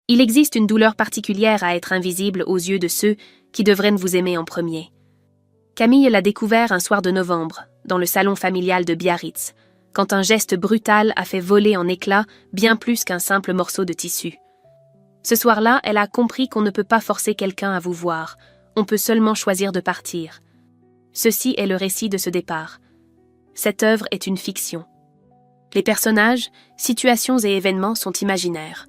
Il existe une douleur particulière à être invisible aux yeux de ceux qui devraient vous aimer en premier. Camille l'a découvert un soir de novembre, dans le salon familial de Biarritz, quand un geste brutal a fait voler en éclats bien plus qu'un simple morceau de tissu. Ce soir-là, elle a compris qu'on ne peut pas forcer quelqu'un à vous voir, on peut seulement choisir de partir. Ceci est le récit de ce départ. Cette œuvre est une fiction. Les personnages, situations et événements sont imaginaires.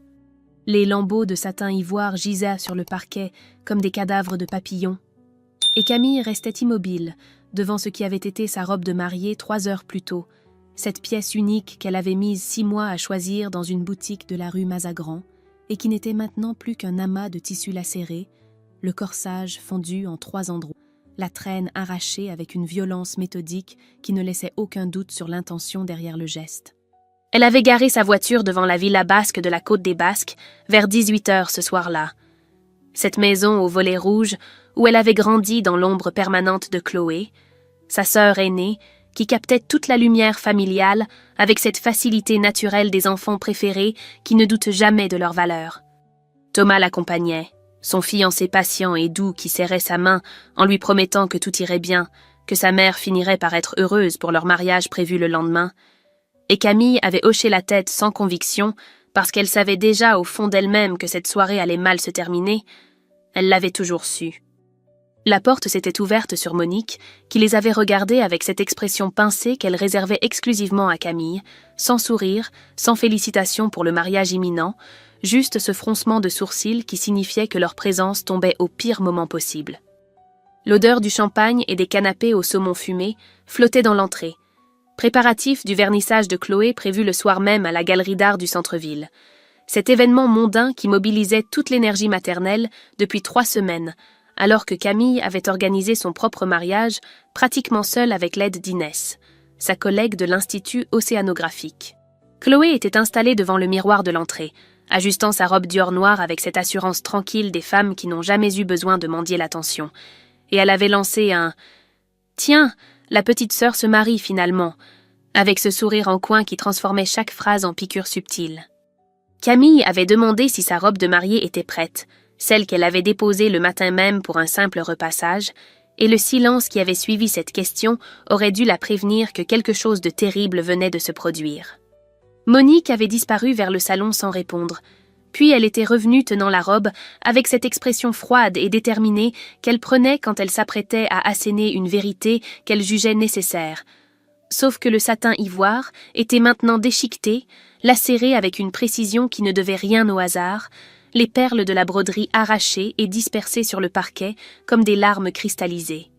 Les lambeaux de satin ivoire gisaient sur le parquet comme des cadavres de papillons. Et Camille restait immobile, devant ce qui avait été sa robe de mariée 3 heures plus tôt, cette pièce unique qu'elle avait mise 6 mois à choisir dans une boutique de la rue Mazagran, et qui n'était maintenant plus qu'un amas de tissus lacérés, le corsage fendu en 3 endroits, la traîne arrachée avec une violence méthodique qui ne laissait aucun doute sur l'intention derrière le geste. Elle avait garé sa voiture devant la villa basque de la Côte des Basques vers 18 heures ce soir-là. Cette maison aux volets rouges où elle avait grandi dans l'ombre permanente de Chloé, sa sœur aînée, qui captait toute la lumière familiale avec cette facilité naturelle des enfants préférés qui ne doutent jamais de leur valeur. Thomas l'accompagnait, son fiancé patient et doux qui serrait sa main en lui promettant que tout irait bien, que sa mère finirait par être heureuse pour leur mariage prévu le lendemain. Et Camille avait hoché la tête sans conviction parce qu'elle savait déjà au fond d'elle-même que cette soirée allait mal se terminer. Elle l'avait toujours su. La porte s'était ouverte sur Monique, qui les avait regardés avec cette expression pincée qu'elle réservait exclusivement à Camille, sans sourire, sans félicitations pour le mariage imminent, juste ce froncement de sourcils qui signifiait que leur présence tombait au pire moment possible. L'odeur du champagne et des canapés au saumon fumé flottait dans l'entrée, préparatif du vernissage de Chloé prévu le soir même à la galerie d'art du centre-ville. Cet événement mondain qui mobilisait toute l'énergie maternelle depuis 3 semaines, alors que Camille avait organisé son propre mariage pratiquement seule avec l'aide d'Inès, sa collègue de l'Institut océanographique. Chloé était installée devant le miroir de l'entrée, ajustant sa robe Dior noire avec cette assurance tranquille des femmes qui n'ont jamais eu besoin de mendier l'attention. Et elle avait lancé un « Tiens, la petite sœur se marie finalement », avec ce sourire en coin qui transformait chaque phrase en piqûre subtile. Camille avait demandé si sa robe de mariée était prête, celle qu'elle avait déposée le matin même pour un simple repassage, et le silence qui avait suivi cette question aurait dû la prévenir que quelque chose de terrible venait de se produire. Monique avait disparu vers le salon sans répondre, puis elle était revenue tenant la robe avec cette expression froide et déterminée qu'elle prenait quand elle s'apprêtait à asséner une vérité qu'elle jugeait nécessaire. Sauf que le satin ivoire était maintenant déchiqueté, lacéré avec une précision qui ne devait rien au hasard, les perles de la broderie arrachées et dispersées sur le parquet comme des larmes cristallisées.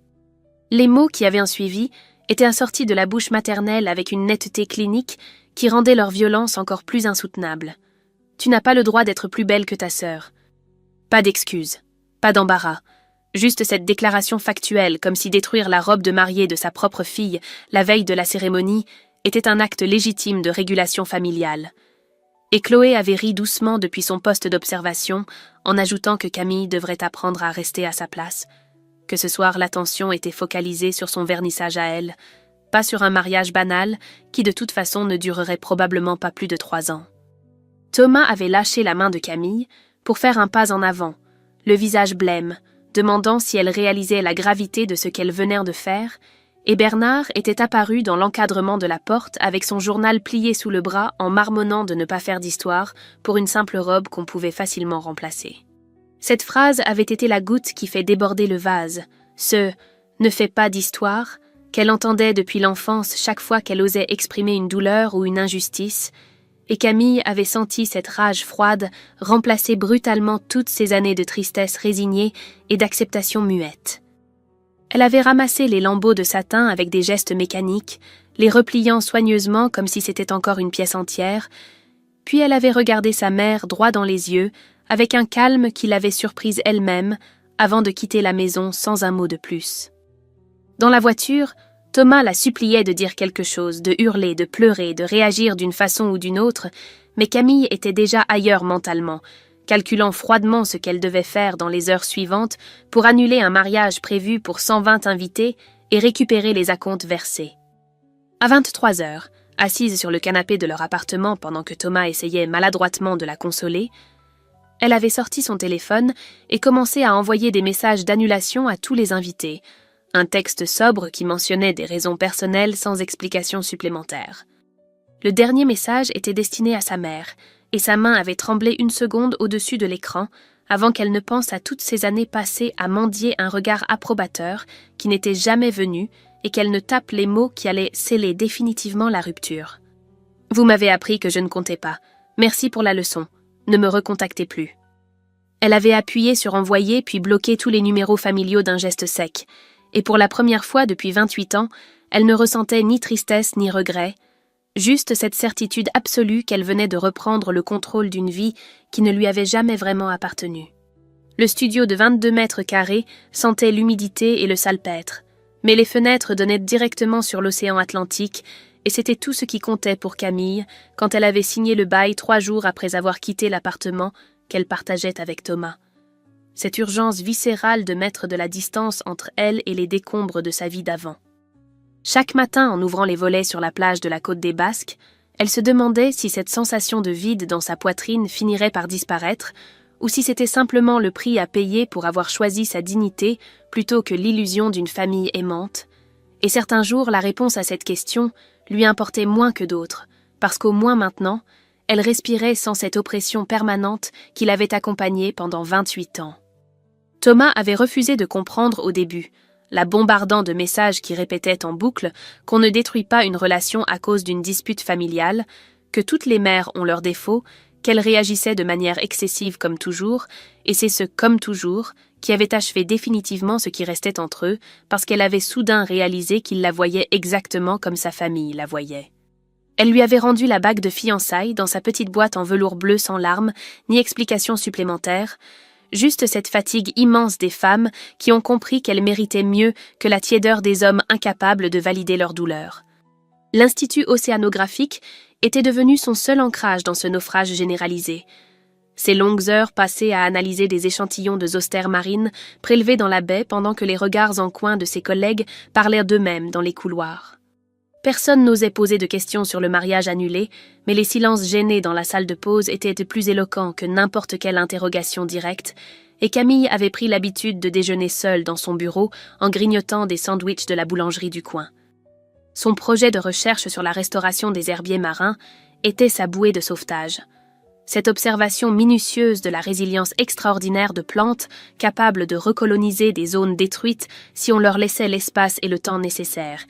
Les mots qui avaient suivi étaient assortis de la bouche maternelle avec une netteté clinique qui rendait leur violence encore plus insoutenable. Tu n'as pas le droit d'être plus belle que ta sœur. Pas d'excuses, pas d'embarras, juste cette déclaration factuelle comme si détruire la robe de mariée de sa propre fille la veille de la cérémonie était un acte légitime de régulation familiale. Et Chloé avait ri doucement depuis son poste d'observation, en ajoutant que Camille devrait apprendre à rester à sa place, que ce soir l'attention était focalisée sur son vernissage à elle, pas sur un mariage banal qui de toute façon ne durerait probablement pas plus de 3 ans. Thomas avait lâché la main de Camille pour faire un pas en avant, le visage blême, demandant si elle réalisait la gravité de ce qu'elle venait de faire, et Bernard était apparu dans l'encadrement de la porte avec son journal plié sous le bras en marmonnant de ne pas faire d'histoire pour une simple robe qu'on pouvait facilement remplacer. Cette phrase avait été la goutte qui fait déborder le vase, ce « ne fais pas d'histoire » qu'elle entendait depuis l'enfance chaque fois qu'elle osait exprimer une douleur ou une injustice, et Camille avait senti cette rage froide remplacer brutalement toutes ces années de tristesse résignée et d'acceptation muette. Elle avait ramassé les lambeaux de satin avec des gestes mécaniques, les repliant soigneusement comme si c'était encore une pièce entière, puis elle avait regardé sa mère droit dans les yeux, avec un calme qui l'avait surprise elle-même, avant de quitter la maison sans un mot de plus. Dans la voiture, Thomas la suppliait de dire quelque chose, de hurler, de pleurer, de réagir d'une façon ou d'une autre, mais Camille était déjà ailleurs mentalement, calculant froidement ce qu'elle devait faire dans les heures suivantes pour annuler un mariage prévu pour 120 invités et récupérer les acomptes versés. À 23 heures, assise sur le canapé de leur appartement pendant que Thomas essayait maladroitement de la consoler, Elle avait sorti son téléphone et commencé à envoyer des messages d'annulation à tous les invités, un texte sobre qui mentionnait des raisons personnelles sans explication supplémentaire. Le dernier message était destiné à sa mère, et sa main avait tremblé une seconde au-dessus de l'écran avant qu'elle ne pense à toutes ces années passées à mendier un regard approbateur qui n'était jamais venu et qu'elle ne tape les mots qui allaient sceller définitivement la rupture. « Vous m'avez appris que je ne comptais pas. Merci pour la leçon. Ne me recontactez plus. » Elle avait appuyé sur envoyer puis bloqué tous les numéros familiaux d'un geste sec, et pour la première fois depuis 28 ans, elle ne ressentait ni tristesse ni regret, juste cette certitude absolue qu'elle venait de reprendre le contrôle d'une vie qui ne lui avait jamais vraiment appartenu. Le studio de 22 mètres carrés sentait l'humidité et le salpêtre, mais les fenêtres donnaient directement sur l'océan Atlantique, et c'était tout ce qui comptait pour Camille quand elle avait signé le bail 3 jours après avoir quitté l'appartement qu'elle partageait avec Thomas. Cette urgence viscérale de mettre de la distance entre elle et les décombres de sa vie d'avant. Chaque matin, en ouvrant les volets sur la plage de la côte des Basques, elle se demandait si cette sensation de vide dans sa poitrine finirait par disparaître, ou si c'était simplement le prix à payer pour avoir choisi sa dignité plutôt que l'illusion d'une famille aimante. Et certains jours, la réponse à cette question lui importait moins que d'autres, parce qu'au moins maintenant, elle respirait sans cette oppression permanente qui l'avait accompagnée pendant 28 ans. Thomas avait refusé de comprendre au début, la bombardant de messages qui répétaient en boucle qu'on ne détruit pas une relation à cause d'une dispute familiale, que toutes les mères ont leurs défauts, qu'elle réagissait de manière excessive comme toujours, et c'est ce « comme toujours » qui avait achevé définitivement ce qui restait entre eux, parce qu'elle avait soudain réalisé qu'il la voyait exactement comme sa famille la voyait. Elle lui avait rendu la bague de fiançailles dans sa petite boîte en velours bleu sans larmes, ni explication supplémentaire, juste cette fatigue immense des femmes qui ont compris qu'elles méritaient mieux que la tiédeur des hommes incapables de valider leur douleur. L'Institut océanographique était devenu son seul ancrage dans ce naufrage généralisé. Ses longues heures passées à analyser des échantillons de zoster marines prélevés dans la baie pendant que les regards en coin de ses collègues parlaient d'eux-mêmes dans les couloirs. Personne n'osait poser de questions sur le mariage annulé, mais les silences gênés dans la salle de pause étaient plus éloquents que n'importe quelle interrogation directe, et Camille avait pris l'habitude de déjeuner seule dans son bureau en grignotant des sandwichs de la boulangerie du coin. Son projet de recherche sur la restauration des herbiers marins était sa bouée de sauvetage. Cette observation minutieuse de la résilience extraordinaire de plantes capables de recoloniser des zones détruites si on leur laissait l'espace et le temps nécessaires.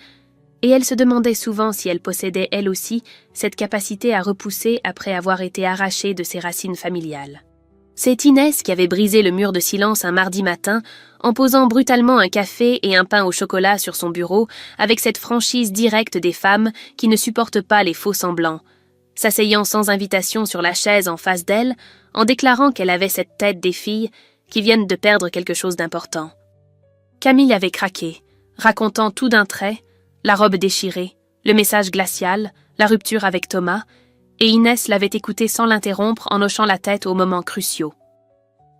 Et elle se demandait souvent si elle possédait, elle aussi, cette capacité à repousser après avoir été arrachée de ses racines familiales. C'est Inès qui avait brisé le mur de silence un mardi matin en posant brutalement un café et un pain au chocolat sur son bureau avec cette franchise directe des femmes qui ne supportent pas les faux semblants, s'asseyant sans invitation sur la chaise en face d'elle, en déclarant qu'elle avait cette tête des filles qui viennent de perdre quelque chose d'important. Camille avait craqué, racontant tout d'un trait, la robe déchirée, le message glacial, la rupture avec Thomas, et Inès l'avait écouté sans l'interrompre en hochant la tête aux moments cruciaux.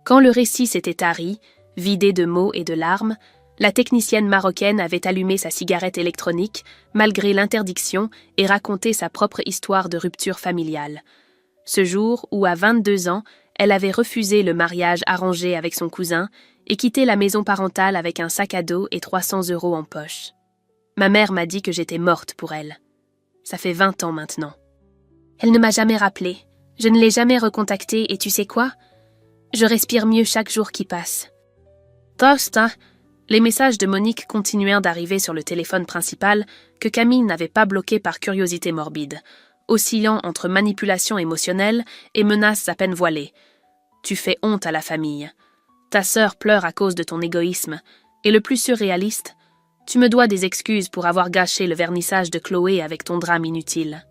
Quand le récit s'était tari, vidé de mots et de larmes, la technicienne marocaine avait allumé sa cigarette électronique, malgré l'interdiction, et raconté sa propre histoire de rupture familiale. Ce jour où, à 22 ans, elle avait refusé le mariage arrangé avec son cousin et quitté la maison parentale avec un sac à dos et 300 € en poche. Ma mère m'a dit que j'étais morte pour elle. Ça fait 20 ans maintenant. Elle ne m'a jamais rappelé. Je ne l'ai jamais recontactée et tu sais quoi? Je respire mieux chaque jour qui passe. Tosta, les messages de Monique continuèrent d'arriver sur le téléphone principal que Camille n'avait pas bloqué par curiosité morbide, oscillant entre manipulation émotionnelle et menaces à peine voilées. Tu fais honte à la famille. Ta sœur pleure à cause de ton égoïsme. Et le plus surréaliste, tu me dois des excuses pour avoir gâché le vernissage de Chloé avec ton drame inutile.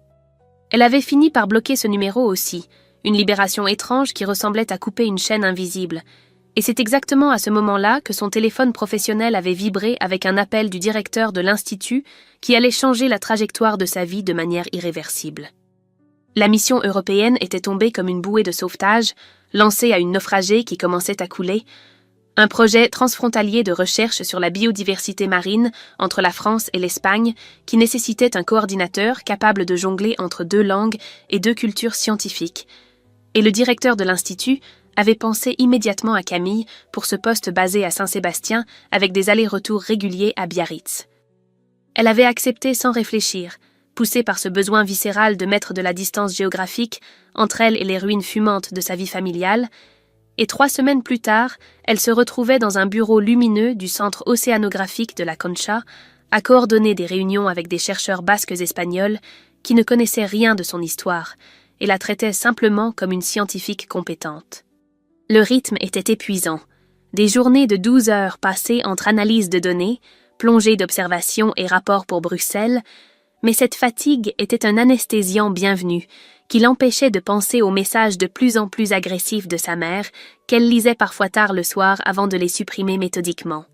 Elle avait fini par bloquer ce numéro aussi, une libération étrange qui ressemblait à couper une chaîne invisible. Et c'est exactement à ce moment-là que son téléphone professionnel avait vibré avec un appel du directeur de l'Institut qui allait changer la trajectoire de sa vie de manière irréversible. La mission européenne était tombée comme une bouée de sauvetage, lancée à une naufragée qui commençait à couler, un projet transfrontalier de recherche sur la biodiversité marine entre la France et l'Espagne qui nécessitait un coordinateur capable de jongler entre 2 langues et 2 cultures scientifiques. Et le directeur de l'Institut avait pensé immédiatement à Camille pour ce poste basé à Saint-Sébastien avec des allers-retours réguliers à Biarritz. Elle avait accepté sans réfléchir, poussée par ce besoin viscéral de mettre de la distance géographique entre elle et les ruines fumantes de sa vie familiale, et 3 semaines plus tard, elle se retrouvait dans un bureau lumineux du Centre océanographique de la Concha, à coordonner des réunions avec des chercheurs basques espagnols qui ne connaissaient rien de son histoire et la traitaient simplement comme une scientifique compétente. Le rythme était épuisant. Des journées de 12 heures passées entre analyse de données, plongées d'observations et rapports pour Bruxelles, mais cette fatigue était un anesthésiant bienvenu qui l'empêchait de penser aux messages de plus en plus agressifs de sa mère qu'elle lisait parfois tard le soir avant de les supprimer méthodiquement.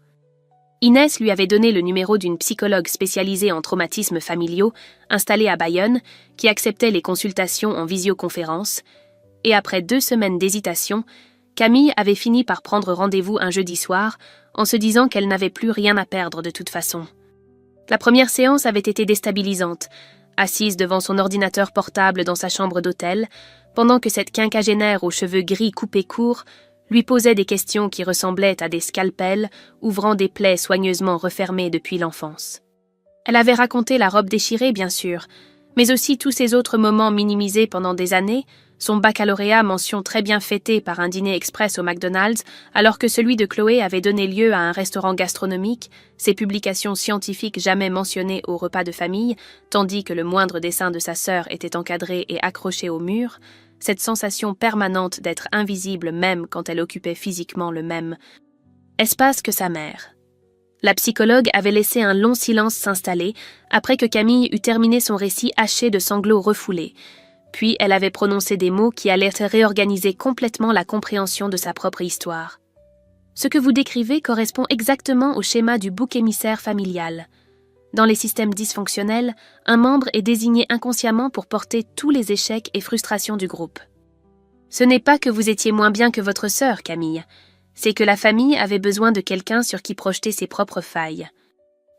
Inès lui avait donné le numéro d'une psychologue spécialisée en traumatismes familiaux, installée à Bayonne, qui acceptait les consultations en visioconférence, et après 2 semaines d'hésitation, Camille avait fini par prendre rendez-vous un jeudi soir, en se disant qu'elle n'avait plus rien à perdre de toute façon. La première séance avait été déstabilisante, assise devant son ordinateur portable dans sa chambre d'hôtel, pendant que cette quinquagénaire aux cheveux gris coupés courts lui posait des questions qui ressemblaient à des scalpels ouvrant des plaies soigneusement refermées depuis l'enfance. Elle avait raconté la robe déchirée, bien sûr, mais aussi tous ces autres moments minimisés pendant des années, son baccalauréat mention très bien fêté par un dîner express au McDonald's, alors que celui de Chloé avait donné lieu à un restaurant gastronomique, ses publications scientifiques jamais mentionnées au repas de famille, tandis que le moindre dessin de sa sœur était encadré et accroché au mur, cette sensation permanente d'être invisible même quand elle occupait physiquement le même espace que sa mère. La psychologue avait laissé un long silence s'installer après que Camille eut terminé son récit haché de sanglots refoulés. Puis elle avait prononcé des mots qui allaient réorganiser complètement la compréhension de sa propre histoire. Ce que vous décrivez correspond exactement au schéma du bouc émissaire familial. Dans les systèmes dysfonctionnels, un membre est désigné inconsciemment pour porter tous les échecs et frustrations du groupe. Ce n'est pas que vous étiez moins bien que votre sœur, Camille. C'est que la famille avait besoin de quelqu'un sur qui projeter ses propres failles.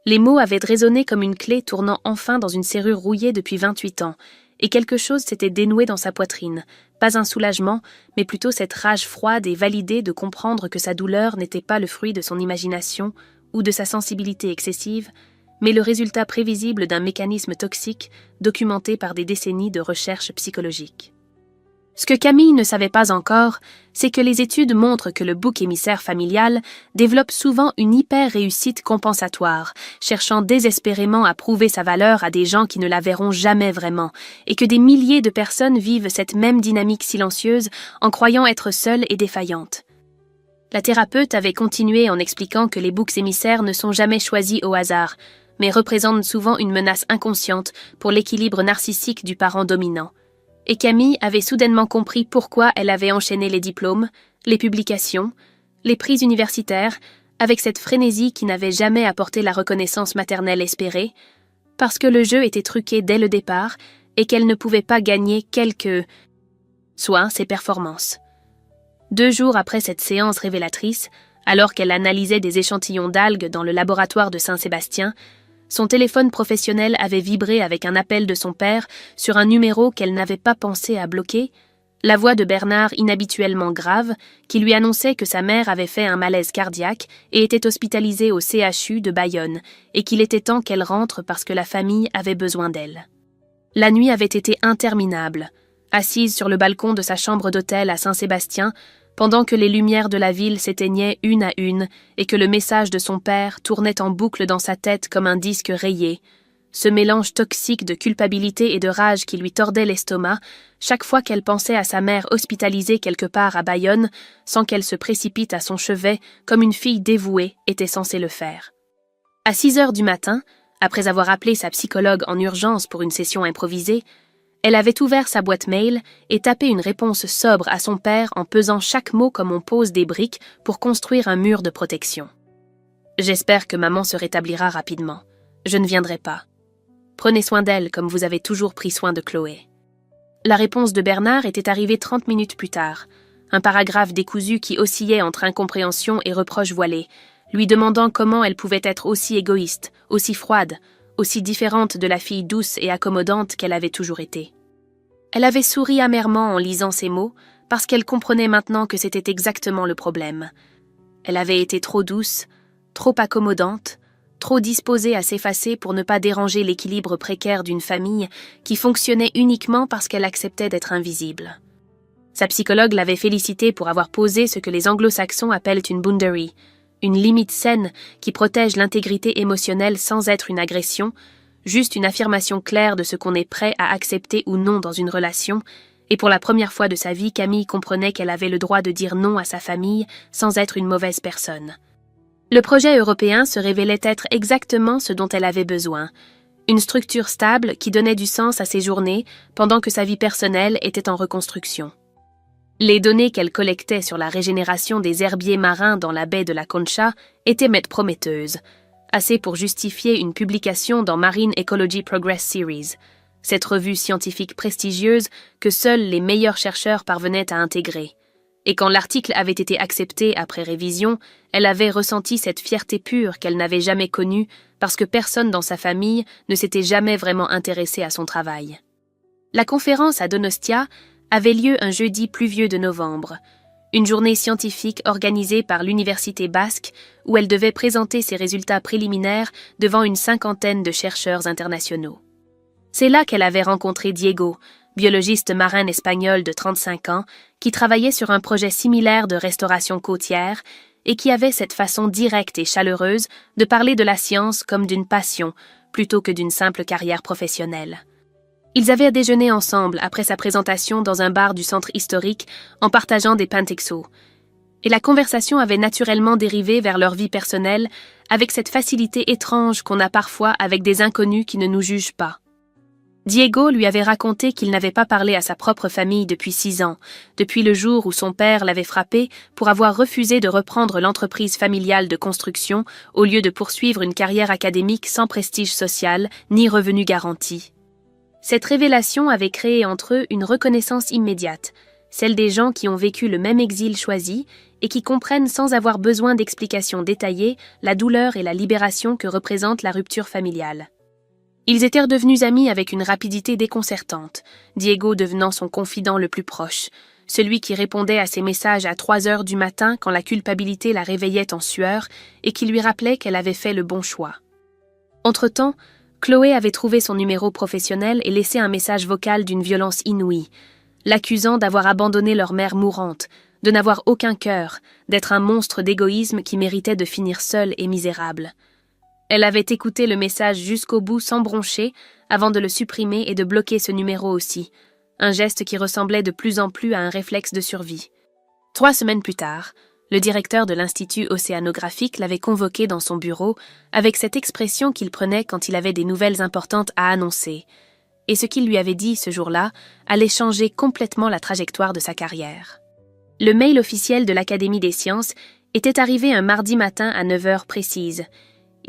Les mots avaient résonné comme une clé tournant enfin dans une serrure rouillée depuis 28 ans, et quelque chose s'était dénoué dans sa poitrine, pas un soulagement, mais plutôt cette rage froide et validée de comprendre que sa douleur n'était pas le fruit de son imagination ou de sa sensibilité excessive, mais le résultat prévisible d'un mécanisme toxique documenté par des décennies de recherche psychologique. Ce que Camille ne savait pas encore, c'est que les études montrent que le bouc émissaire familial développe souvent une hyper-réussite compensatoire, cherchant désespérément à prouver sa valeur à des gens qui ne la verront jamais vraiment, et que des milliers de personnes vivent cette même dynamique silencieuse en croyant être seules et défaillantes. La thérapeute avait continué en expliquant que les boucs émissaires ne sont jamais choisis au hasard, mais représentent souvent une menace inconsciente pour l'équilibre narcissique du parent dominant. Et Camille avait soudainement compris pourquoi elle avait enchaîné les diplômes, les publications, les prix universitaires, avec cette frénésie qui n'avait jamais apporté la reconnaissance maternelle espérée, parce que le jeu était truqué dès le départ et qu'elle ne pouvait pas gagner soit ses performances. 2 jours après cette séance révélatrice, alors qu'elle analysait des échantillons d'algues dans le laboratoire de Saint-Sébastien, son téléphone professionnel avait vibré avec un appel de son père sur un numéro qu'elle n'avait pas pensé à bloquer, la voix de Bernard inhabituellement grave qui lui annonçait que sa mère avait fait un malaise cardiaque et était hospitalisée au CHU de Bayonne et qu'il était temps qu'elle rentre parce que la famille avait besoin d'elle. La nuit avait été interminable. Assise sur le balcon de sa chambre d'hôtel à Saint-Sébastien, pendant que les lumières de la ville s'éteignaient une à une et que le message de son père tournait en boucle dans sa tête comme un disque rayé, ce mélange toxique de culpabilité et de rage qui lui tordait l'estomac, chaque fois qu'elle pensait à sa mère hospitalisée quelque part à Bayonne, sans qu'elle se précipite à son chevet comme une fille dévouée était censée le faire. À 6 heures du matin, après avoir appelé sa psychologue en urgence pour une session improvisée, elle avait ouvert sa boîte mail et tapé une réponse sobre à son père en pesant chaque mot comme on pose des briques pour construire un mur de protection. « J'espère que maman se rétablira rapidement. Je ne viendrai pas. Prenez soin d'elle comme vous avez toujours pris soin de Chloé. » La réponse de Bernard était arrivée 30 minutes plus tard, un paragraphe décousu qui oscillait entre incompréhension et reproches voilés, lui demandant comment elle pouvait être aussi égoïste, aussi froide, aussi différente de la fille douce et accommodante qu'elle avait toujours été. Elle avait souri amèrement en lisant ces mots, parce qu'elle comprenait maintenant que c'était exactement le problème. Elle avait été trop douce, trop accommodante, trop disposée à s'effacer pour ne pas déranger l'équilibre précaire d'une famille qui fonctionnait uniquement parce qu'elle acceptait d'être invisible. Sa psychologue l'avait félicitée pour avoir posé ce que les anglo-saxons appellent une boundary, une limite saine qui protège l'intégrité émotionnelle sans être une agression, juste une affirmation claire de ce qu'on est prêt à accepter ou non dans une relation, et pour la première fois de sa vie, Camille comprenait qu'elle avait le droit de dire non à sa famille sans être une mauvaise personne. Le projet européen se révélait être exactement ce dont elle avait besoin, une structure stable qui donnait du sens à ses journées pendant que sa vie personnelle était en reconstruction. Les données qu'elle collectait sur la régénération des herbiers marins dans la baie de la Concha étaient prometteuses, assez pour justifier une publication dans Marine Ecology Progress Series, cette revue scientifique prestigieuse que seuls les meilleurs chercheurs parvenaient à intégrer. Et quand l'article avait été accepté après révision, elle avait ressenti cette fierté pure qu'elle n'avait jamais connue parce que personne dans sa famille ne s'était jamais vraiment intéressé à son travail. La conférence à Donostia avait lieu un jeudi pluvieux de novembre, une journée scientifique organisée par l'Université basque où elle devait présenter ses résultats préliminaires devant une 50aine de chercheurs internationaux. C'est là qu'elle avait rencontré Diego, biologiste marin espagnol de 35 ans, qui travaillait sur un projet similaire de restauration côtière et qui avait cette façon directe et chaleureuse de parler de la science comme d'une passion plutôt que d'une simple carrière professionnelle. Ils avaient déjeuné ensemble après sa présentation dans un bar du centre historique en partageant des pantexos. Et la conversation avait naturellement dérivé vers leur vie personnelle avec cette facilité étrange qu'on a parfois avec des inconnus qui ne nous jugent pas. Diego lui avait raconté qu'il n'avait pas parlé à sa propre famille depuis 6 ans, depuis le jour où son père l'avait frappé pour avoir refusé de reprendre l'entreprise familiale de construction au lieu de poursuivre une carrière académique sans prestige social ni revenu garanti. Cette révélation avait créé entre eux une reconnaissance immédiate, celle des gens qui ont vécu le même exil choisi et qui comprennent sans avoir besoin d'explications détaillées la douleur et la libération que représente la rupture familiale. Ils étaient redevenus amis avec une rapidité déconcertante, Diego devenant son confident le plus proche, celui qui répondait à ses messages à 3 heures du matin quand la culpabilité la réveillait en sueur et qui lui rappelait qu'elle avait fait le bon choix. Entre-temps, Chloé avait trouvé son numéro professionnel et laissé un message vocal d'une violence inouïe, l'accusant d'avoir abandonné leur mère mourante, de n'avoir aucun cœur, d'être un monstre d'égoïsme qui méritait de finir seul et misérable. Elle avait écouté le message jusqu'au bout sans broncher avant de le supprimer et de bloquer ce numéro aussi, un geste qui ressemblait de plus en plus à un réflexe de survie. 3 semaines plus tard, le directeur de l'Institut océanographique l'avait convoqué dans son bureau avec cette expression qu'il prenait quand il avait des nouvelles importantes à annoncer. Et ce qu'il lui avait dit ce jour-là allait changer complètement la trajectoire de sa carrière. Le mail officiel de l'Académie des sciences était arrivé un mardi matin à 9 heures précises,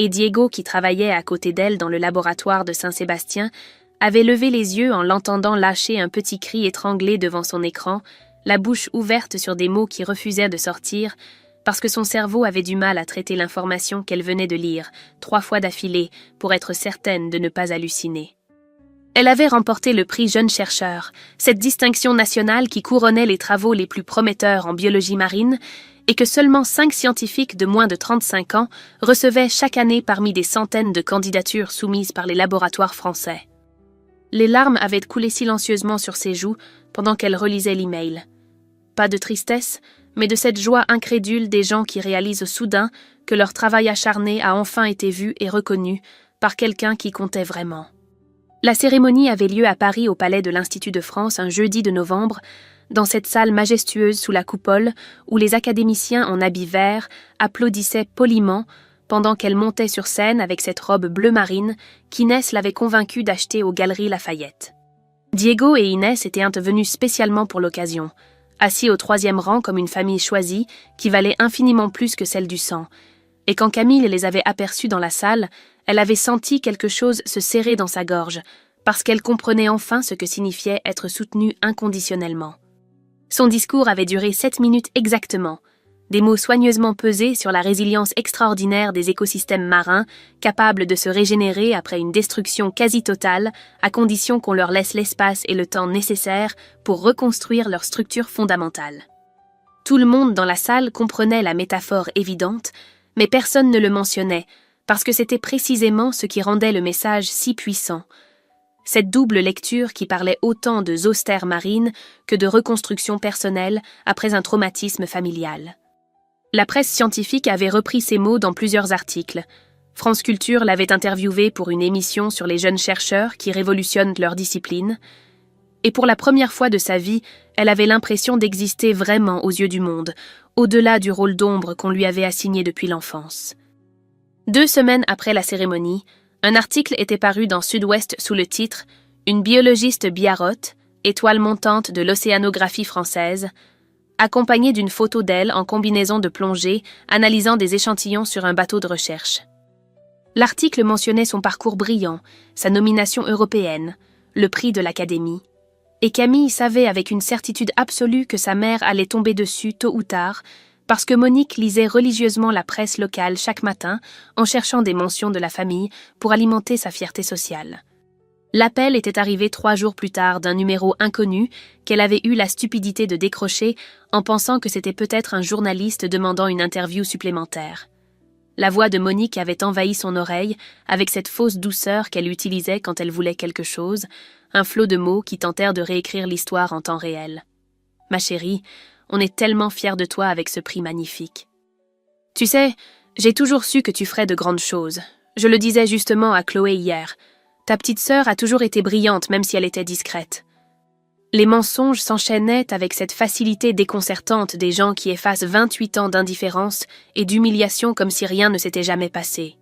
et Diego, qui travaillait à côté d'elle dans le laboratoire de Saint-Sébastien, avait levé les yeux en l'entendant lâcher un petit cri étranglé devant son écran, la bouche ouverte sur des mots qui refusaient de sortir, parce que son cerveau avait du mal à traiter l'information qu'elle venait de lire 3 fois d'affilée pour être certaine de ne pas halluciner. Elle avait remporté le prix Jeune chercheur, cette distinction nationale qui couronnait les travaux les plus prometteurs en biologie marine, et que seulement 5 scientifiques de moins de 35 ans recevaient chaque année parmi des centaines de candidatures soumises par les laboratoires français. Les larmes avaient coulé silencieusement sur ses joues pendant qu'elle relisait l'email. Pas de tristesse, mais de cette joie incrédule des gens qui réalisent soudain que leur travail acharné a enfin été vu et reconnu par quelqu'un qui comptait vraiment. La cérémonie avait lieu à Paris au Palais de l'Institut de France un jeudi de novembre, dans cette salle majestueuse sous la coupole où les académiciens en habits verts applaudissaient poliment pendant qu'elle montait sur scène avec cette robe bleu marine qu'Inès l'avait convaincue d'acheter aux Galeries Lafayette. Diego et Inès étaient intervenus spécialement pour l'occasion, assis au 3e rang comme une famille choisie qui valait infiniment plus que celle du sang, et quand Camille les avait aperçus dans la salle, elle avait senti quelque chose se serrer dans sa gorge, parce qu'elle comprenait enfin ce que signifiait être soutenue inconditionnellement. Son discours avait duré 7 minutes exactement. des mots soigneusement pesés sur la résilience extraordinaire des écosystèmes marins, capables de se régénérer après une destruction quasi totale, à condition qu'on leur laisse l'espace et le temps nécessaires pour reconstruire leur structure fondamentale. Tout le monde dans la salle comprenait la métaphore évidente, mais personne ne le mentionnait, parce que c'était précisément ce qui rendait le message si puissant. Cette double lecture qui parlait autant de zoostère marine que de reconstruction personnelle après un traumatisme familial. La presse scientifique avait repris ces mots dans plusieurs articles. France Culture l'avait interviewé pour une émission sur les jeunes chercheurs qui révolutionnent leur discipline. Et pour la première fois de sa vie, elle avait l'impression d'exister vraiment aux yeux du monde, au-delà du rôle d'ombre qu'on lui avait assigné depuis l'enfance. 2 semaines après la cérémonie, un article était paru dans Sud-Ouest sous le titre « Une biologiste Biarrot, étoile montante de l'océanographie française », accompagné d'une photo d'elle en combinaison de plongée, analysant des échantillons sur un bateau de recherche. L'article mentionnait son parcours brillant, sa nomination européenne, le prix de l'Académie. Et Camille savait avec une certitude absolue que sa mère allait tomber dessus tôt ou tard, parce que Monique lisait religieusement la presse locale chaque matin en cherchant des mentions de la famille pour alimenter sa fierté sociale. L'appel était arrivé 3 jours plus tard d'un numéro inconnu qu'elle avait eu la stupidité de décrocher en pensant que c'était peut-être un journaliste demandant une interview supplémentaire. La voix de Monique avait envahi son oreille avec cette fausse douceur qu'elle utilisait quand elle voulait quelque chose, un flot de mots qui tentèrent de réécrire l'histoire en temps réel. « Ma chérie, on est tellement fiers de toi avec ce prix magnifique. Tu sais, j'ai toujours su que tu ferais de grandes choses. Je le disais justement à Chloé hier. Ta petite sœur a toujours été brillante même si elle était discrète. » Les mensonges s'enchaînaient avec cette facilité déconcertante des gens qui effacent 28 ans d'indifférence et d'humiliation comme si rien ne s'était jamais passé.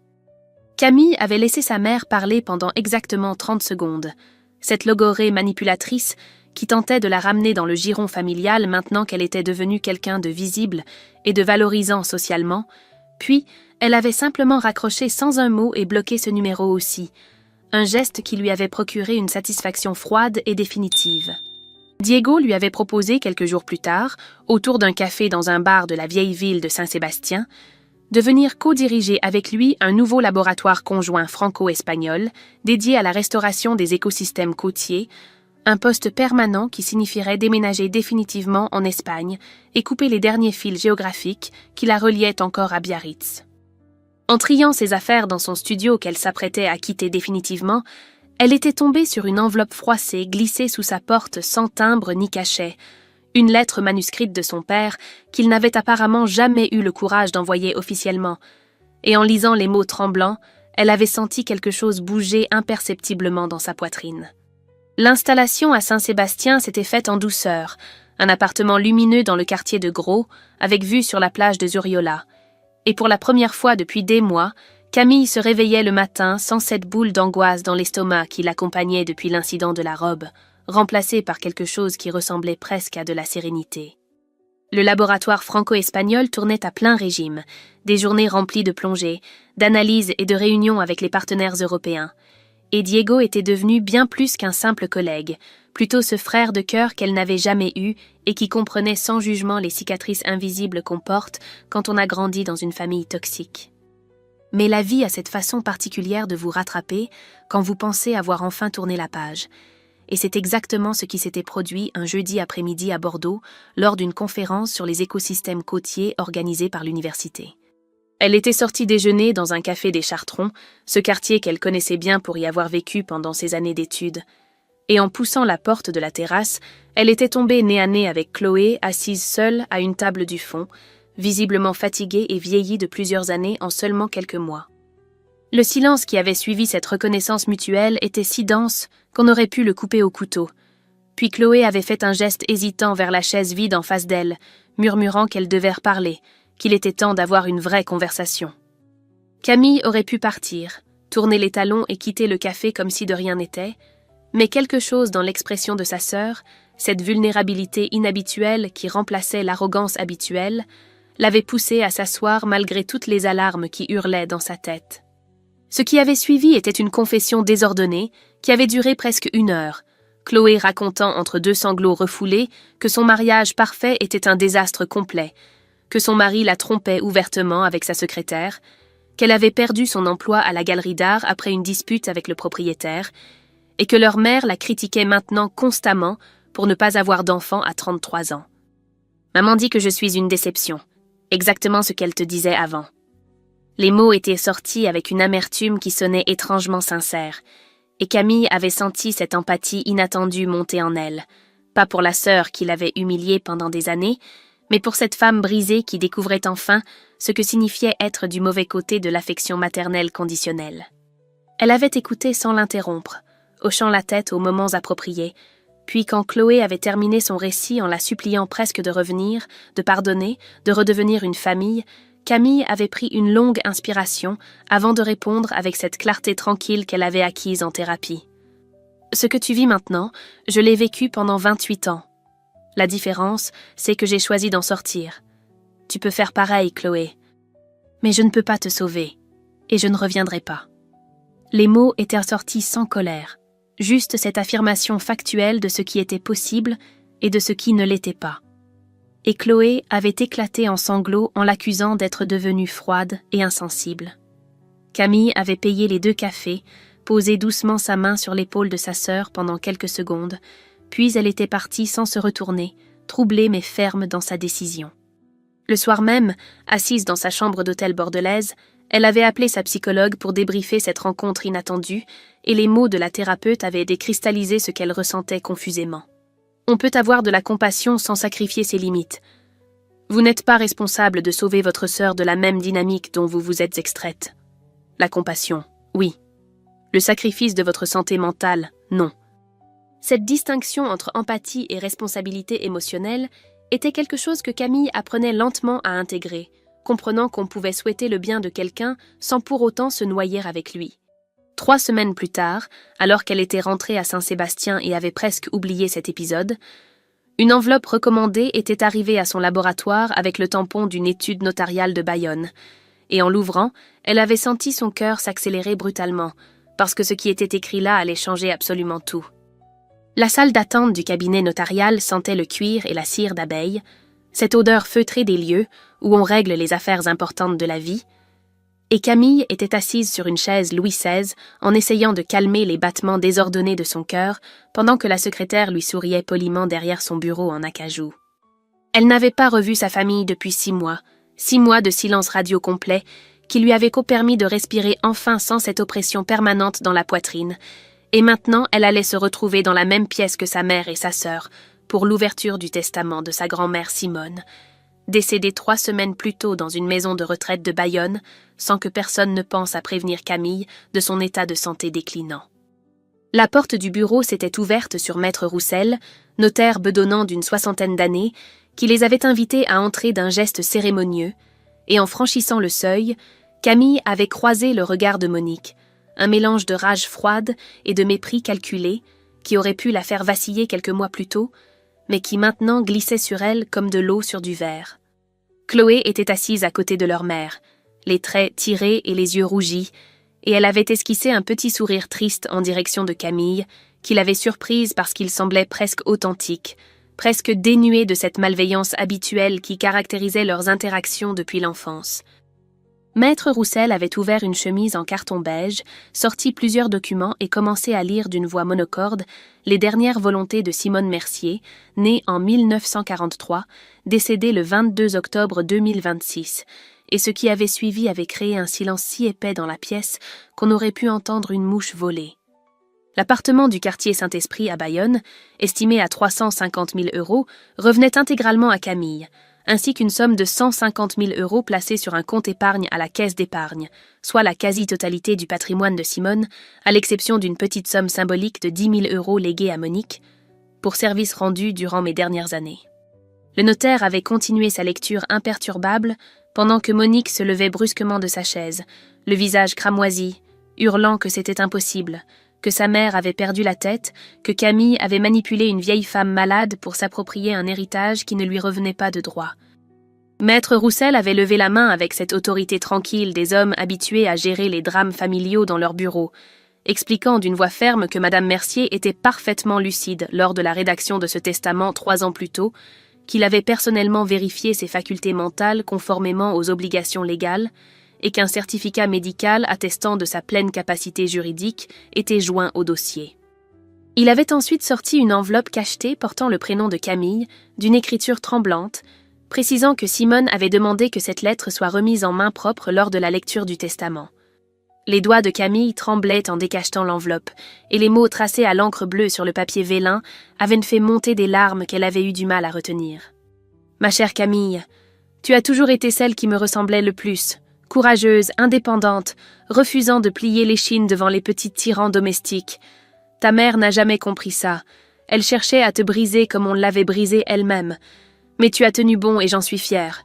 Camille avait laissé sa mère parler pendant exactement 30 secondes. Cette logorée manipulatrice qui tentait de la ramener dans le giron familial maintenant qu'elle était devenue quelqu'un de visible et de valorisant socialement, puis elle avait simplement raccroché sans un mot et bloqué ce numéro aussi, un geste qui lui avait procuré une satisfaction froide et définitive. Diego lui avait proposé quelques jours plus tard, autour d'un café dans un bar de la vieille ville de Saint-Sébastien, de venir co-diriger avec lui un nouveau laboratoire conjoint franco-espagnol dédié à la restauration des écosystèmes côtiers, un poste permanent qui signifierait déménager définitivement en Espagne et couper les derniers fils géographiques qui la reliaient encore à Biarritz. En triant ses affaires dans son studio qu'elle s'apprêtait à quitter définitivement, elle était tombée sur une enveloppe froissée glissée sous sa porte sans timbre ni cachet, une lettre manuscrite de son père qu'il n'avait apparemment jamais eu le courage d'envoyer officiellement, et en lisant les mots tremblants, elle avait senti quelque chose bouger imperceptiblement dans sa poitrine. L'installation à Saint-Sébastien s'était faite en douceur, un appartement lumineux dans le quartier de Gros, avec vue sur la plage de Zuriola. Et pour la première fois depuis des mois, Camille se réveillait le matin sans cette boule d'angoisse dans l'estomac qui l'accompagnait depuis l'incident de la robe, remplacée par quelque chose qui ressemblait presque à de la sérénité. Le laboratoire franco-espagnol tournait à plein régime, des journées remplies de plongées, d'analyses et de réunions avec les partenaires européens. Et Diego était devenu bien plus qu'un simple collègue, plutôt ce frère de cœur qu'elle n'avait jamais eu et qui comprenait sans jugement les cicatrices invisibles qu'on porte quand on a grandi dans une famille toxique. Mais la vie a cette façon particulière de vous rattraper quand vous pensez avoir enfin tourné la page. Et c'est exactement ce qui s'était produit un jeudi après-midi à Bordeaux lors d'une conférence sur les écosystèmes côtiers organisée par l'université. Elle était sortie déjeuner dans un café des Chartrons, ce quartier qu'elle connaissait bien pour y avoir vécu pendant ses années d'études. Et en poussant la porte de la terrasse, elle était tombée nez à nez avec Chloé, assise seule à une table du fond, visiblement fatiguée et vieillie de plusieurs années en seulement quelques mois. Le silence qui avait suivi cette reconnaissance mutuelle était si dense qu'on aurait pu le couper au couteau. Puis Chloé avait fait un geste hésitant vers la chaise vide en face d'elle, murmurant qu'elle devait reparler, qu'il était temps d'avoir une vraie conversation. Camille aurait pu partir, tourner les talons et quitter le café comme si de rien n'était, mais quelque chose dans l'expression de sa sœur, cette vulnérabilité inhabituelle qui remplaçait l'arrogance habituelle, l'avait poussée à s'asseoir malgré toutes les alarmes qui hurlaient dans sa tête. Ce qui avait suivi était une confession désordonnée qui avait duré presque 1 heure, Chloé racontant entre 2 sanglots refoulés que son mariage parfait était un désastre complet, que son mari la trompait ouvertement avec sa secrétaire, qu'elle avait perdu son emploi à la galerie d'art après une dispute avec le propriétaire, et que leur mère la critiquait maintenant constamment pour ne pas avoir d'enfant à 33 ans. Maman dit que je suis une déception, exactement ce qu'elle te disait avant. Les mots étaient sortis avec une amertume qui sonnait étrangement sincère, et Camille avait senti cette empathie inattendue monter en elle, pas pour la sœur qui l'avait humiliée pendant des années, mais pour cette femme brisée qui découvrait enfin ce que signifiait être du mauvais côté de l'affection maternelle conditionnelle. Elle avait écouté sans l'interrompre, hochant la tête aux moments appropriés, puis quand Chloé avait terminé son récit en la suppliant presque de revenir, de pardonner, de redevenir une famille, Camille avait pris une longue inspiration avant de répondre avec cette clarté tranquille qu'elle avait acquise en thérapie. « Ce que tu vis maintenant, je l'ai vécu pendant 28 ans. La différence, c'est que j'ai choisi d'en sortir. Tu peux faire pareil, Chloé. Mais je ne peux pas te sauver, et je ne reviendrai pas. » Les mots étaient sortis sans colère, juste cette affirmation factuelle de ce qui était possible et de ce qui ne l'était pas. Et Chloé avait éclaté en sanglots en l'accusant d'être devenue froide et insensible. Camille avait payé les 2 cafés, posé doucement sa main sur l'épaule de sa sœur pendant quelques secondes, puis elle était partie sans se retourner, troublée mais ferme dans sa décision. Le soir même, assise dans sa chambre d'hôtel bordelaise, elle avait appelé sa psychologue pour débriefer cette rencontre inattendue, et les mots de la thérapeute avaient décristallisé ce qu'elle ressentait confusément. On peut avoir de la compassion sans sacrifier ses limites. Vous n'êtes pas responsable de sauver votre sœur de la même dynamique dont vous vous êtes extraite. La compassion, oui. Le sacrifice de votre santé mentale, non. Cette distinction entre empathie et responsabilité émotionnelle était quelque chose que Camille apprenait lentement à intégrer, comprenant qu'on pouvait souhaiter le bien de quelqu'un sans pour autant se noyer avec lui. 3 semaines plus tard, alors qu'elle était rentrée à Saint-Sébastien et avait presque oublié cet épisode, une enveloppe recommandée était arrivée à son laboratoire avec le tampon d'une étude notariale de Bayonne, et en l'ouvrant, elle avait senti son cœur s'accélérer brutalement, parce que ce qui était écrit là allait changer absolument tout. La salle d'attente du cabinet notarial sentait le cuir et la cire d'abeille, cette odeur feutrée des lieux où on règle les affaires importantes de la vie, et Camille était assise sur une chaise Louis XVI en essayant de calmer les battements désordonnés de son cœur pendant que la secrétaire lui souriait poliment derrière son bureau en acajou. Elle n'avait pas revu sa famille depuis 6 mois, 6 mois de silence radio complet qui lui avaient permis de respirer enfin sans cette oppression permanente dans la poitrine, et maintenant elle allait se retrouver dans la même pièce que sa mère et sa sœur pour l'ouverture du testament de sa grand-mère Simone, décédée 3 semaines plus tôt dans une maison de retraite de Bayonne, sans que personne ne pense à prévenir Camille de son état de santé déclinant. La porte du bureau s'était ouverte sur Maître Roussel, notaire bedonnant d'une 60aine d'années, qui les avait invités à entrer d'un geste cérémonieux, et en franchissant le seuil, Camille avait croisé le regard de Monique, un mélange de rage froide et de mépris calculé, qui aurait pu la faire vaciller quelques mois plus tôt, mais qui maintenant glissait sur elle comme de l'eau sur du verre. Chloé était assise à côté de leur mère, les traits tirés et les yeux rougis, et elle avait esquissé un petit sourire triste en direction de Camille, qui l'avait surprise parce qu'il semblait presque authentique, presque dénué de cette malveillance habituelle qui caractérisait leurs interactions depuis l'enfance. Maître Roussel avait ouvert une chemise en carton beige, sorti plusieurs documents et commencé à lire d'une voix monocorde les dernières volontés de Simone Mercier, née en 1943, décédée le 22 octobre 2026, et ce qui avait suivi avait créé un silence si épais dans la pièce qu'on aurait pu entendre une mouche voler. L'appartement du quartier Saint-Esprit à Bayonne, estimé à 350 000 €, revenait intégralement à Camille, ainsi qu'une somme de 150 000 € placée sur un compte épargne à la caisse d'épargne, soit la quasi-totalité du patrimoine de Simone, à l'exception d'une petite somme symbolique de 10 000 € léguée à Monique, pour services rendus durant mes dernières années. Le notaire avait continué sa lecture imperturbable pendant que Monique se levait brusquement de sa chaise, le visage cramoisi, hurlant que c'était impossible, que sa mère avait perdu la tête, que Camille avait manipulé une vieille femme malade pour s'approprier un héritage qui ne lui revenait pas de droit. Maître Roussel avait levé la main avec cette autorité tranquille des hommes habitués à gérer les drames familiaux dans leur bureau, expliquant d'une voix ferme que Madame Mercier était parfaitement lucide lors de la rédaction de ce testament 3 ans plus tôt, qu'il avait personnellement vérifié ses facultés mentales conformément aux obligations légales et qu'un certificat médical attestant de sa pleine capacité juridique était joint au dossier. Il avait ensuite sorti une enveloppe cachetée portant le prénom de Camille, d'une écriture tremblante, précisant que Simone avait demandé que cette lettre soit remise en main propre lors de la lecture du testament. Les doigts de Camille tremblaient en décachetant l'enveloppe, et les mots tracés à l'encre bleue sur le papier vélin avaient fait monter des larmes qu'elle avait eu du mal à retenir. « Ma chère Camille, tu as toujours été celle qui me ressemblait le plus, courageuse, indépendante, refusant de plier l'échine devant les petits tyrans domestiques. Ta mère n'a jamais compris ça. Elle cherchait à te briser comme on l'avait brisée elle-même. Mais tu as tenu bon et j'en suis fière.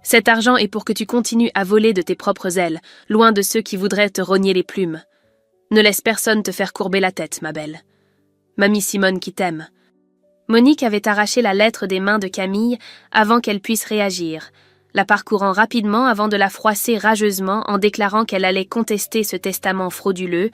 Cet argent est pour que tu continues à voler de tes propres ailes, loin de ceux qui voudraient te rogner les plumes. Ne laisse personne te faire courber la tête, ma belle. Mamie Simone qui t'aime. » Monique avait arraché la lettre des mains de Camille avant qu'elle puisse réagir, la parcourant rapidement avant de la froisser rageusement en déclarant qu'elle allait contester ce testament frauduleux,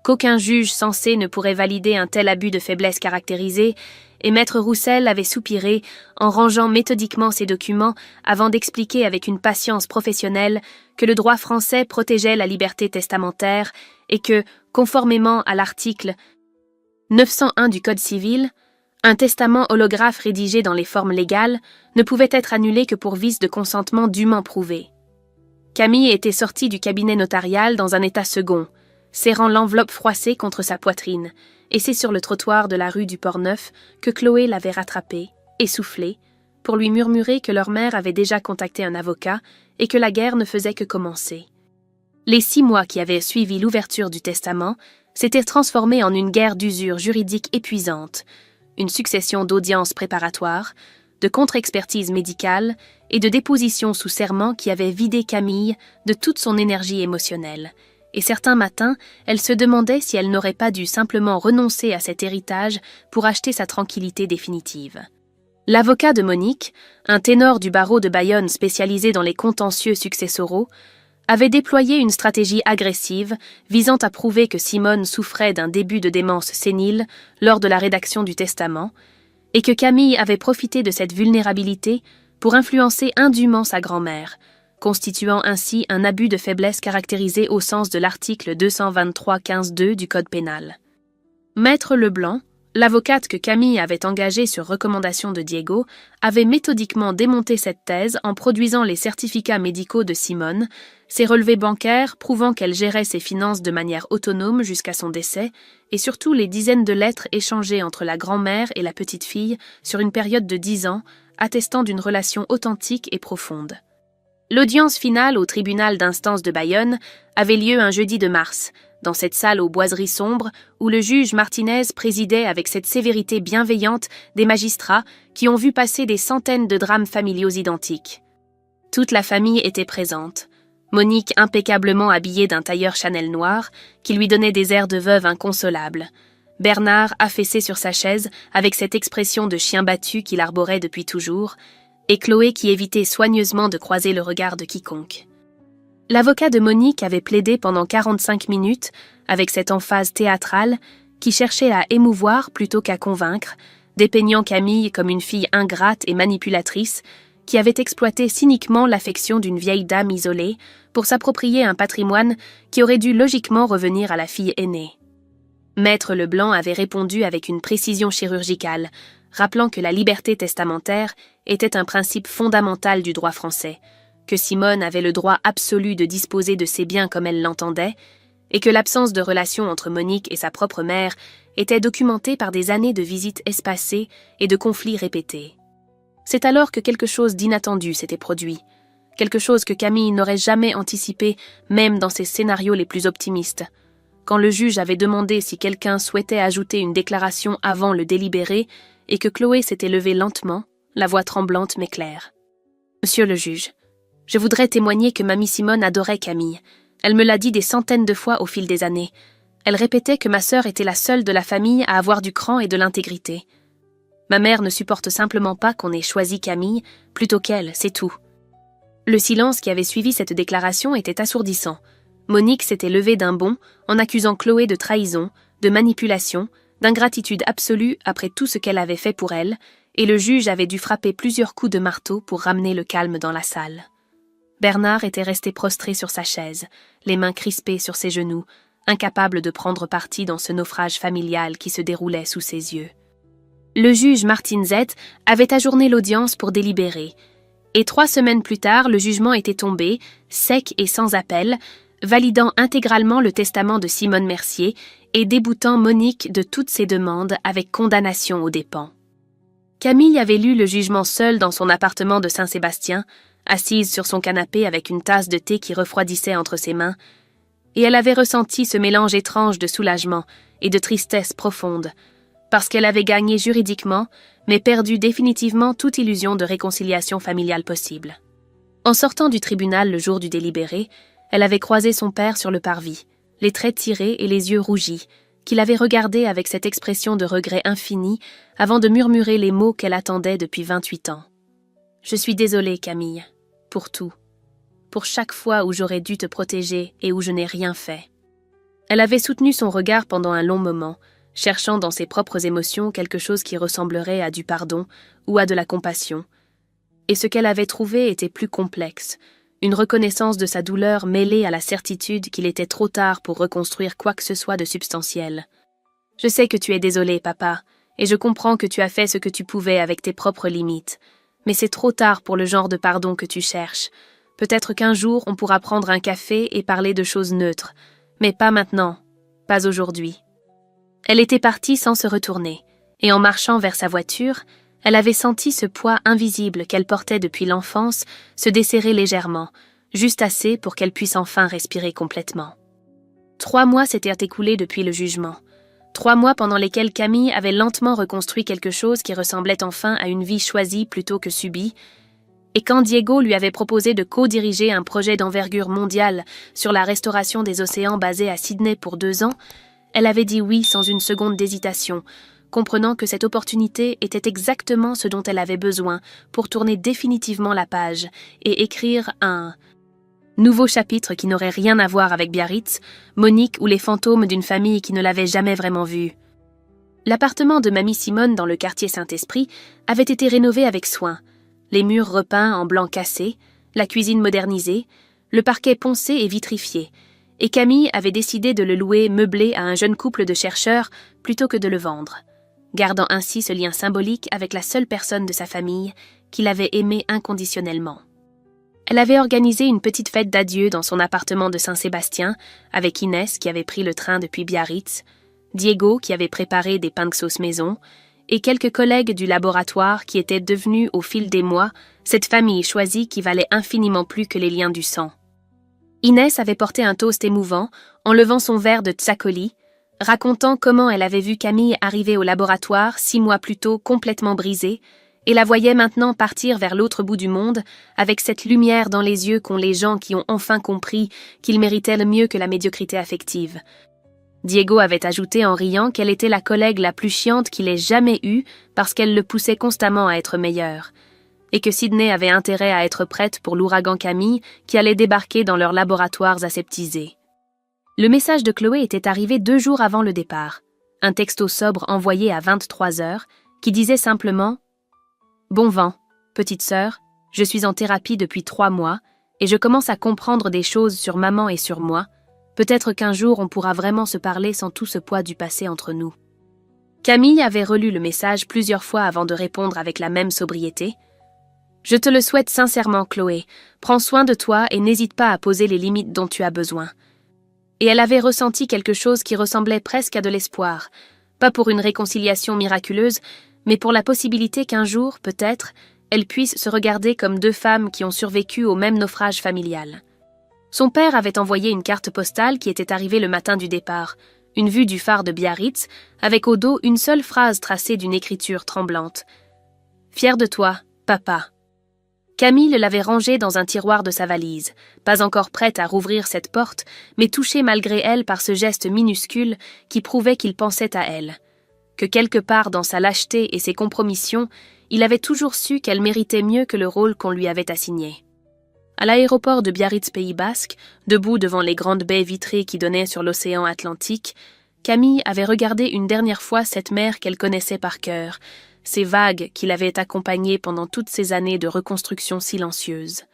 qu'aucun juge censé ne pourrait valider un tel abus de faiblesse caractérisé, et Maître Roussel avait soupiré en rangeant méthodiquement ses documents avant d'expliquer avec une patience professionnelle que le droit français protégeait la liberté testamentaire et que, conformément à l'article 901 du Code civil, un testament holographe rédigé dans les formes légales ne pouvait être annulé que pour vice de consentement dûment prouvé. Camille était sortie du cabinet notarial dans un état second, serrant l'enveloppe froissée contre sa poitrine, et c'est sur le trottoir de la rue du Port-Neuf que Chloé l'avait rattrapée, essoufflée, pour lui murmurer que leur mère avait déjà contacté un avocat et que la guerre ne faisait que commencer. Les 6 mois qui avaient suivi l'ouverture du testament s'étaient transformés en une guerre d'usure juridique épuisante, une succession d'audiences préparatoires, de contre-expertises médicales et de dépositions sous serment qui avaient vidé Camille de toute son énergie émotionnelle. Et certains matins, elle se demandait si elle n'aurait pas dû simplement renoncer à cet héritage pour acheter sa tranquillité définitive. L'avocat de Monique, un ténor du barreau de Bayonne spécialisé dans les contentieux successoraux, avait déployé une stratégie agressive visant à prouver que Simone souffrait d'un début de démence sénile lors de la rédaction du testament, et que Camille avait profité de cette vulnérabilité pour influencer indûment sa grand-mère, constituant ainsi un abus de faiblesse caractérisé au sens de l'article 223-15-2 du Code pénal. Maître Leblanc, l'avocate que Camille avait engagée sur recommandation de Diego, avait méthodiquement démonté cette thèse en produisant les certificats médicaux de Simone, ses relevés bancaires prouvant qu'elle gérait ses finances de manière autonome jusqu'à son décès, et surtout les dizaines de lettres échangées entre la grand-mère et la petite-fille sur une période de 10 ans, attestant d'une relation authentique et profonde. L'audience finale au tribunal d'instance de Bayonne avait lieu un jeudi de mars, dans cette salle aux boiseries sombres où le juge Martinez présidait avec cette sévérité bienveillante des magistrats qui ont vu passer des centaines de drames familiaux identiques. Toute la famille était présente. Monique impeccablement habillée d'un tailleur Chanel noir qui lui donnait des airs de veuve inconsolable. Bernard affaissé sur sa chaise avec cette expression de chien battu qu'il arborait depuis toujours, et Chloé qui évitait soigneusement de croiser le regard de quiconque. L'avocat de Monique avait plaidé pendant 45 minutes, avec cette emphase théâtrale, qui cherchait à émouvoir plutôt qu'à convaincre, dépeignant Camille comme une fille ingrate et manipulatrice, qui avait exploité cyniquement l'affection d'une vieille dame isolée pour s'approprier un patrimoine qui aurait dû logiquement revenir à la fille aînée. Maître Leblanc avait répondu avec une précision chirurgicale, rappelant que la liberté testamentaire était un principe fondamental du droit français, que Simone avait le droit absolu de disposer de ses biens comme elle l'entendait, et que l'absence de relation entre Monique et sa propre mère était documentée par des années de visites espacées et de conflits répétés. C'est alors que quelque chose d'inattendu s'était produit, quelque chose que Camille n'aurait jamais anticipé, même dans ses scénarios les plus optimistes. Quand le juge avait demandé si quelqu'un souhaitait ajouter une déclaration avant le délibéré et que Chloé s'était levée lentement, la voix tremblante mais claire. « Monsieur le juge, je voudrais témoigner que mamie Simone adorait Camille. Elle me l'a dit des centaines de fois au fil des années. Elle répétait que ma sœur était la seule de la famille à avoir du cran et de l'intégrité. Ma mère ne supporte simplement pas qu'on ait choisi Camille plutôt qu'elle, c'est tout. » Le silence qui avait suivi cette déclaration était assourdissant. Monique s'était levée d'un bond en accusant Chloé de trahison, de manipulation, d'ingratitude absolue après tout ce qu'elle avait fait pour elle, et le juge avait dû frapper plusieurs coups de marteau pour ramener le calme dans la salle. Bernard était resté prostré sur sa chaise, les mains crispées sur ses genoux, incapable de prendre parti dans ce naufrage familial qui se déroulait sous ses yeux. Le juge Martin Z avait ajourné l'audience pour délibérer, et 3 semaines plus tard, le jugement était tombé, sec et sans appel, validant intégralement le testament de Simone Mercier et déboutant Monique de toutes ses demandes avec condamnation aux dépens. Camille avait lu le jugement seule dans son appartement de Saint-Sébastien, assise sur son canapé avec une tasse de thé qui refroidissait entre ses mains, et elle avait ressenti ce mélange étrange de soulagement et de tristesse profonde, parce qu'elle avait gagné juridiquement, mais perdu définitivement toute illusion de réconciliation familiale possible. En sortant du tribunal le jour du délibéré, elle avait croisé son père sur le parvis, les traits tirés et les yeux rougis, qu'il avait regardé avec cette expression de regret infini avant de murmurer les mots qu'elle attendait depuis 28 ans. « Je suis désolée, Camille, pour tout, pour chaque fois où j'aurais dû te protéger et où je n'ai rien fait. » Elle avait soutenu son regard pendant un long moment, cherchant dans ses propres émotions quelque chose qui ressemblerait à du pardon ou à de la compassion. Et ce qu'elle avait trouvé était plus complexe, une reconnaissance de sa douleur mêlée à la certitude qu'il était trop tard pour reconstruire quoi que ce soit de substantiel. « Je sais que tu es désolé, papa, et je comprends que tu as fait ce que tu pouvais avec tes propres limites, mais c'est trop tard pour le genre de pardon que tu cherches. Peut-être qu'un jour on pourra prendre un café et parler de choses neutres, mais pas maintenant, pas aujourd'hui. » Elle était partie sans se retourner, et en marchant vers sa voiture, elle avait senti ce poids invisible qu'elle portait depuis l'enfance se desserrer légèrement, juste assez pour qu'elle puisse enfin respirer complètement. 3 mois s'étaient écoulés depuis le jugement. 3 mois pendant lesquels Camille avait lentement reconstruit quelque chose qui ressemblait enfin à une vie choisie plutôt que subie, et quand Diego lui avait proposé de co-diriger un projet d'envergure mondiale sur la restauration des océans basé à Sydney pour 2 ans, elle avait dit oui sans une seconde d'hésitation, comprenant que cette opportunité était exactement ce dont elle avait besoin pour tourner définitivement la page et écrire un nouveau chapitre qui n'aurait rien à voir avec Biarritz, Monique ou les fantômes d'une famille qui ne l'avait jamais vraiment vue. L'appartement de Mamie Simone dans le quartier Saint-Esprit avait été rénové avec soin, les murs repeints en blanc cassé, la cuisine modernisée, le parquet poncé et vitrifié, et Camille avait décidé de le louer meublé à un jeune couple de chercheurs plutôt que de le vendre, gardant ainsi ce lien symbolique avec la seule personne de sa famille qu'il avait aimée inconditionnellement. Elle avait organisé une petite fête d'adieu dans son appartement de Saint-Sébastien, avec Inès qui avait pris le train depuis Biarritz, Diego qui avait préparé des pains de sauce maison, et quelques collègues du laboratoire qui étaient devenus au fil des mois cette famille choisie qui valait infiniment plus que les liens du sang. Inès avait porté un toast émouvant en levant son verre de tsakoli, racontant comment elle avait vu Camille arriver au laboratoire 6 mois plus tôt complètement brisée, et la voyait maintenant partir vers l'autre bout du monde avec cette lumière dans les yeux qu'ont les gens qui ont enfin compris qu'ils méritaient mieux que la médiocrité affective. Diego avait ajouté en riant qu'elle était la collègue la plus chiante qu'il ait jamais eue parce qu'elle le poussait constamment à être meilleure, et que Sydney avait intérêt à être prête pour l'ouragan Camille qui allait débarquer dans leurs laboratoires aseptisés. Le message de Chloé était arrivé 2 jours avant le départ, un texto sobre envoyé à 23 heures qui disait simplement « Bon vent, petite sœur, je suis en thérapie depuis 3 mois et je commence à comprendre des choses sur maman et sur moi. Peut-être qu'un jour on pourra vraiment se parler sans tout ce poids du passé entre nous. » Camille avait relu le message plusieurs fois avant de répondre avec la même sobriété. « Je te le souhaite sincèrement, Chloé. Prends soin de toi et n'hésite pas à poser les limites dont tu as besoin. » Et elle avait ressenti quelque chose qui ressemblait presque à de l'espoir, pas pour une réconciliation miraculeuse, mais pour la possibilité qu'un jour, peut-être, elles puissent se regarder comme 2 femmes qui ont survécu au même naufrage familial. Son père avait envoyé une carte postale qui était arrivée le matin du départ, une vue du phare de Biarritz, avec au dos une seule phrase tracée d'une écriture tremblante. « Fier de toi, papa. » Camille l'avait rangée dans un tiroir de sa valise, pas encore prête à rouvrir cette porte, mais touchée malgré elle par ce geste minuscule qui prouvait qu'il pensait à elle. Que quelque part dans sa lâcheté et ses compromissions, il avait toujours su qu'elle méritait mieux que le rôle qu'on lui avait assigné. À l'aéroport de Biarritz Pays Basque, debout devant les grandes baies vitrées qui donnaient sur l'océan Atlantique, Camille avait regardé une dernière fois cette mer qu'elle connaissait par cœur, ces vagues qui l'avaient accompagnée pendant toutes ces années de reconstruction silencieuse.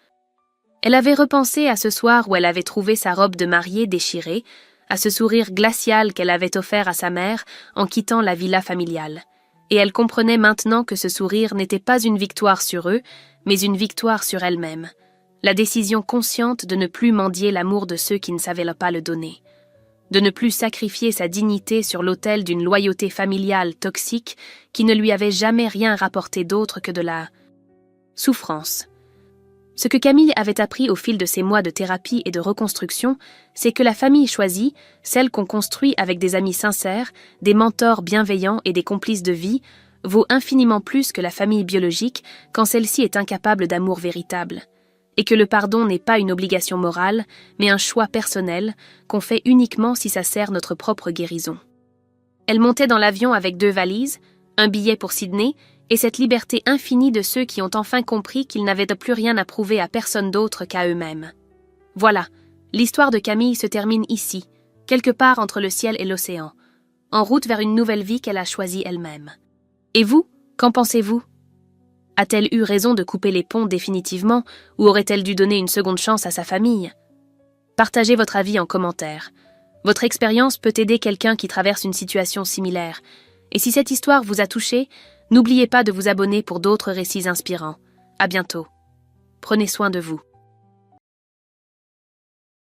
Elle avait repensé à ce soir où elle avait trouvé sa robe de mariée déchirée, à ce sourire glacial qu'elle avait offert à sa mère en quittant la villa familiale. Et elle comprenait maintenant que ce sourire n'était pas une victoire sur eux, mais une victoire sur elle-même. La décision consciente de ne plus mendier l'amour de ceux qui ne savaient pas le donner. De ne plus sacrifier sa dignité sur l'autel d'une loyauté familiale toxique qui ne lui avait jamais rien rapporté d'autre que de la souffrance. Ce que Camille avait appris au fil de ces mois de thérapie et de reconstruction, c'est que la famille choisie, celle qu'on construit avec des amis sincères, des mentors bienveillants et des complices de vie, vaut infiniment plus que la famille biologique quand celle-ci est incapable d'amour véritable. Et que le pardon n'est pas une obligation morale, mais un choix personnel qu'on fait uniquement si ça sert notre propre guérison. Elle montait dans l'avion avec 2 valises, un billet pour Sydney, et cette liberté infinie de ceux qui ont enfin compris qu'ils n'avaient plus rien à prouver à personne d'autre qu'à eux-mêmes. Voilà, l'histoire de Camille se termine ici, quelque part entre le ciel et l'océan, en route vers une nouvelle vie qu'elle a choisie elle-même. Et vous, qu'en pensez-vous ? A-t-elle eu raison de couper les ponts définitivement, ou aurait-elle dû donner une seconde chance à sa famille ? Partagez votre avis en commentaire. Votre expérience peut aider quelqu'un qui traverse une situation similaire. Et si cette histoire vous a touché, n'oubliez pas de vous abonner pour d'autres récits inspirants. À bientôt. Prenez soin de vous.